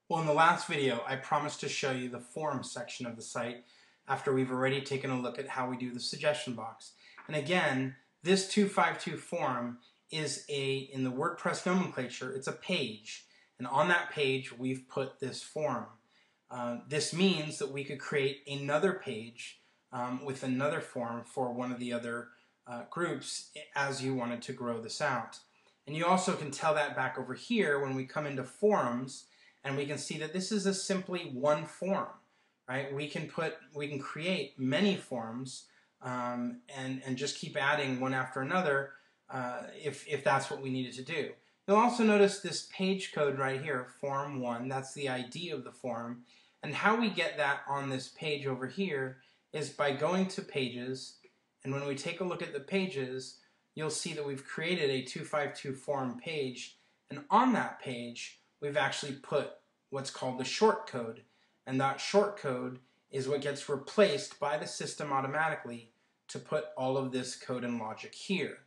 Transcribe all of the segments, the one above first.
Well, in the last video, I promised to show you the forum section of the site after we've already taken a look at how we do the suggestion box. And again, this 252 forum is in the WordPress nomenclature, it's a page. And on that page, we've put this forum. This means that we could create another page with another forum for one of the other groups as you wanted to grow this out. And you also can tell that back over here when we come into forums, and we can see that this is simply one forum, right? We can create many forums and just keep adding one after another if that's what we needed to do. You'll also notice this page code right here, forum 1, that's the ID of the forum. And how we get that on this page over here is by going to pages, and when we take a look at the pages, you'll see that we've created a 252 forum page, and on that page we've actually put what's called the short code, and that short code is what gets replaced by the system automatically to put all of this code and logic here.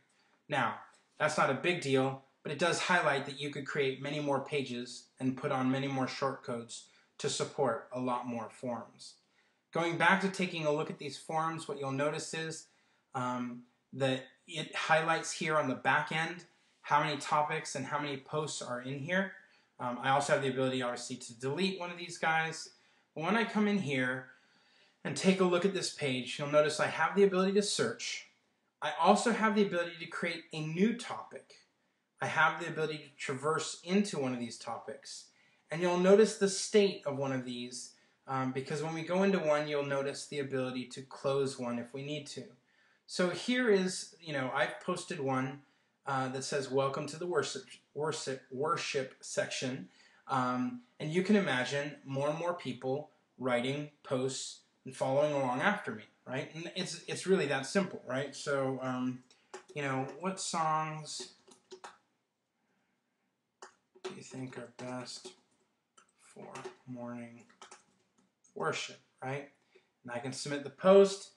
Now, that's not a big deal, but it does highlight that you could create many more pages and put on many more short codes to support a lot more forums. Going back to taking a look at these forums, what you'll notice is that it highlights here on the back end how many topics and how many posts are in here. I also have the ability, obviously, to delete one of these guys. But when I come in here and take a look at this page, you'll notice I have the ability to search. I also have the ability to create a new topic. I have the ability to traverse into one of these topics. And you'll notice the state of one of these because when we go into one, you'll notice the ability to close one if we need to. So here is, I've posted one that says, "Welcome to the worship section." And you can imagine more and more people writing posts and following along after me, right? And it's really that simple, right? So, what songs do you think are best for morning worship, right? And I can submit the post,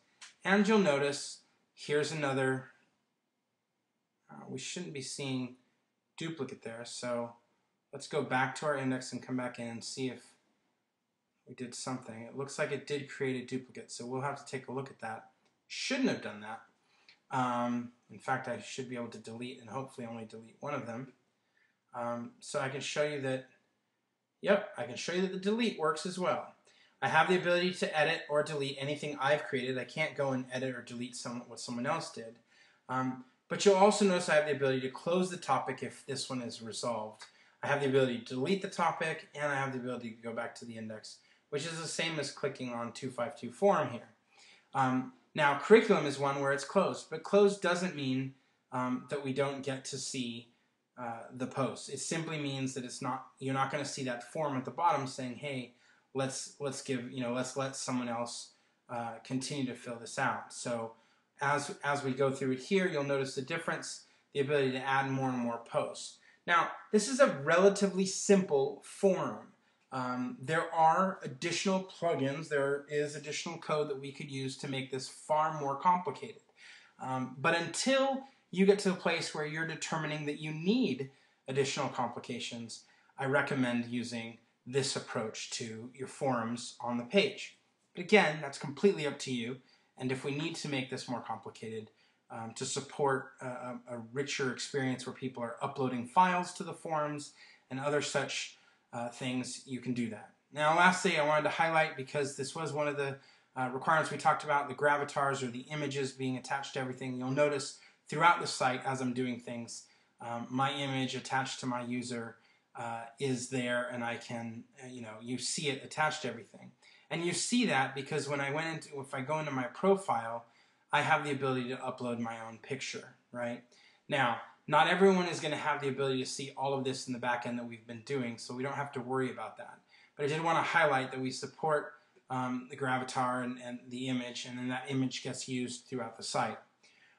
and you'll notice here's another. We shouldn't be seeing duplicate there, so let's go back to our index and come back in and see if we did something. It looks like it did create a duplicate, so we'll have to take a look at that. Shouldn't have done that. In fact, I should be able to delete and hopefully only delete one of them. So I can show you that, I can show you that the delete works as well. I have the ability to edit or delete anything I've created. I can't go and edit or delete what someone else did. But you'll also notice I have the ability to close the topic if this one is resolved. I have the ability to delete the topic, and I have the ability to go back to the index, which is the same as clicking on 252 forum here. Now, curriculum is one where it's closed, but closed doesn't mean that we don't get to see the post. It simply means that you're not going to see that form at the bottom saying, "Hey, let's let someone else continue to fill this out." So as we go through it here, you'll notice the difference, the ability to add more and more posts. Now, this is a relatively simple forum. There are additional plugins, there is additional code that we could use to make this far more complicated. But until you get to a place where you're determining that you need additional complications, I recommend using this approach to your forums on the page. But again, that's completely up to you. And if we need to make this more complicated to support a richer experience where people are uploading files to the forums and other such things, you can do that. Now, lastly, I wanted to highlight, because this was one of the requirements we talked about, the gravatars or the images being attached to everything. You'll notice throughout the site, as I'm doing things, my image attached to my user is there, and I can, you see it attached to everything. And you see that because when if I go into my profile, I have the ability to upload my own picture, right? Now, not everyone is going to have the ability to see all of this in the back end that we've been doing, so we don't have to worry about that. But I did want to highlight that we support the gravatar and the image, and then that image gets used throughout the site.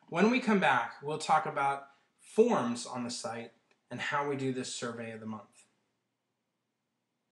When we come back, we'll talk about forums on the site and how we do this survey of the month.